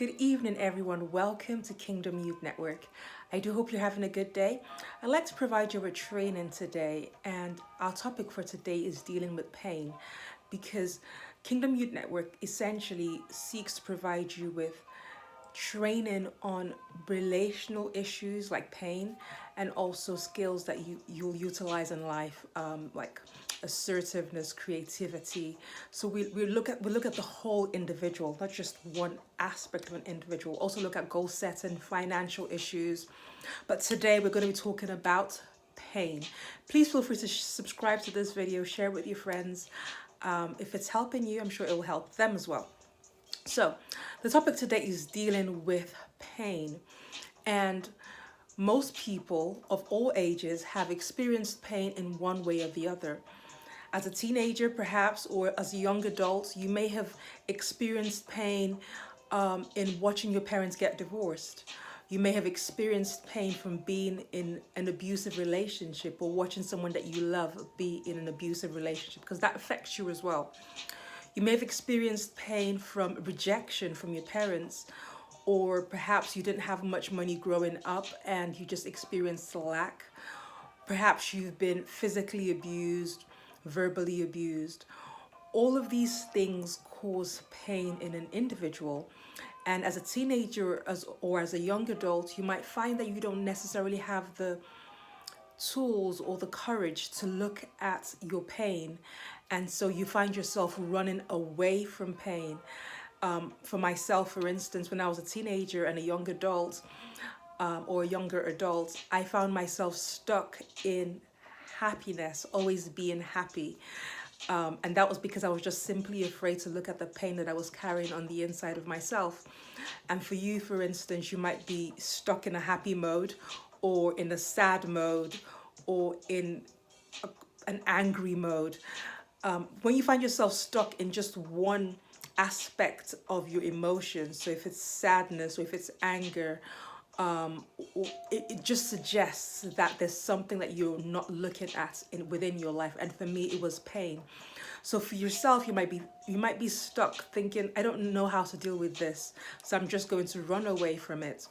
Good evening, everyone. Welcome to Kingdom Youth Network. I do hope you're having a good day. I'd like to provide you with training today, and our topic for today is dealing with pain because Kingdom Youth Network essentially seeks to provide you with training on relational issues like pain and also skills that you'll utilize in life, like assertiveness, creativity. So we look at the whole individual, not just one aspect of an individual. Also look at goal setting, financial issues. But today we're going to be talking about pain. Please feel free to subscribe to this video, share it with your friends. If it's helping you, I'm sure it will help them as well. So, the topic today is dealing with pain. And most people of all ages have experienced pain in one way or the other. As a teenager, perhaps, or as a young adult, you may have experienced pain in watching your parents get divorced. You may have experienced pain from being in an abusive relationship or watching someone that you love be in an abusive relationship, because that affects you as well. You may have experienced pain from rejection from your parents, or perhaps you didn't have much money growing up and you just experienced lack. Perhaps you've been physically abused, verbally abused. All of these things cause pain in an individual. And as a teenager or as a young adult, you might find that you don't necessarily have the tools or the courage to look at your pain. And so you find yourself running away from pain. For myself, for instance, when I was a teenager and a young adult or a younger adult, I found myself stuck in happiness, always being happy. And that was because I was just simply afraid to look at the pain that I was carrying on the inside of myself. And for you, for instance, you might be stuck in a happy mode or in a sad mode or in an angry mode. When you find yourself stuck in just one aspect of your emotions, so if it's sadness or if it's anger, it just suggests that there's something that you're not looking at within your life. And for me, it was pain. So for yourself, you might be stuck thinking, I don't know how to deal with this, so I'm just going to run away from it.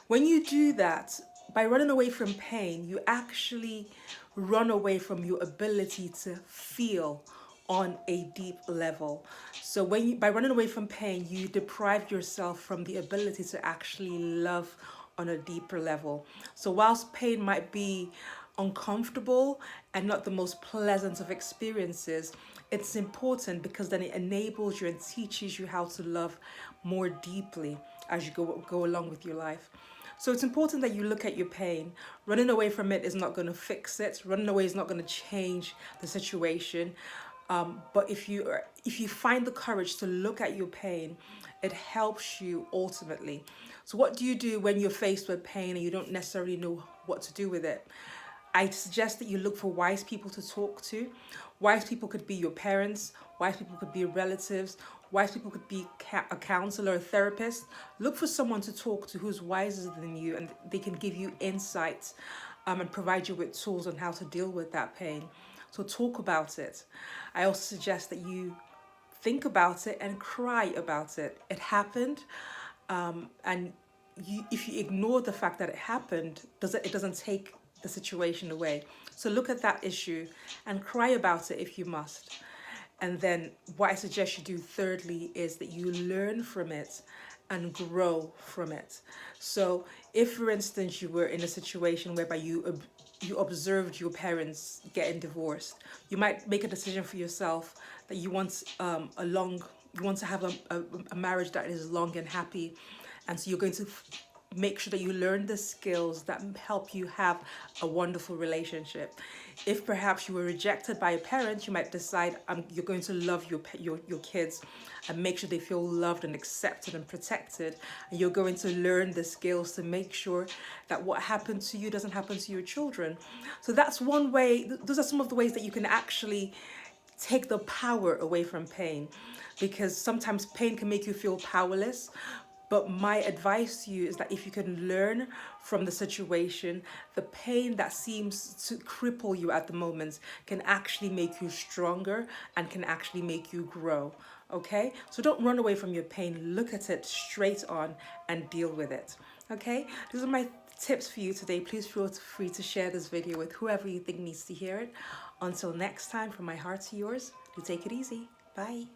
When you do that, by running away from pain, you actually run away from your ability to feel on a deep level. So by running away from pain, you deprive yourself from the ability to actually love on a deeper level. So whilst pain might be uncomfortable and not the most pleasant of experiences, it's important because then it enables you and teaches you how to love more deeply as you go along with your life. So it's important that you look at your pain. Running away from it is not going to fix it. Running away is not going to change the situation. But if you find the courage to look at your pain, it helps you ultimately. So what do you do when you're faced with pain and you don't necessarily know what to do with it? I suggest that you look for wise people to talk to. Wise people could be your parents, wise people could be relatives, wise people could be a counselor, a therapist. Look for someone to talk to who's wiser than you, and they can give you insights and provide you with tools on how to deal with that pain. So talk about it. I also suggest that you think about it and cry about it. It happened, and if you ignore the fact that it happened, it doesn't take the situation away. So look at that issue and cry about it if you must. And then what I suggest you do thirdly is that you learn from it and grow from it. So if, for instance, you were in a situation whereby you observed your parents getting divorced, you might make a decision for yourself that you want you want to have a marriage that is long and happy, and so you're going to make sure that you learn the skills that help you have a wonderful relationship. If perhaps you were rejected by a parent, you might decide you're going to love your kids and make sure they feel loved and accepted and protected. And you're going to learn the skills to make sure that what happened to you doesn't happen to your children. So that's one way. Those are some of the ways that you can actually take the power away from pain, because sometimes pain can make you feel powerless. But my advice to you is that if you can learn from the situation, the pain that seems to cripple you at the moment can actually make you stronger and can actually make you grow. Okay, so don't run away from your pain. Look at it straight on and deal with it. Okay, these are my tips for you today. Please feel free to share this video with whoever you think needs to hear it. Until next time, from my heart to yours, do take it easy. Bye.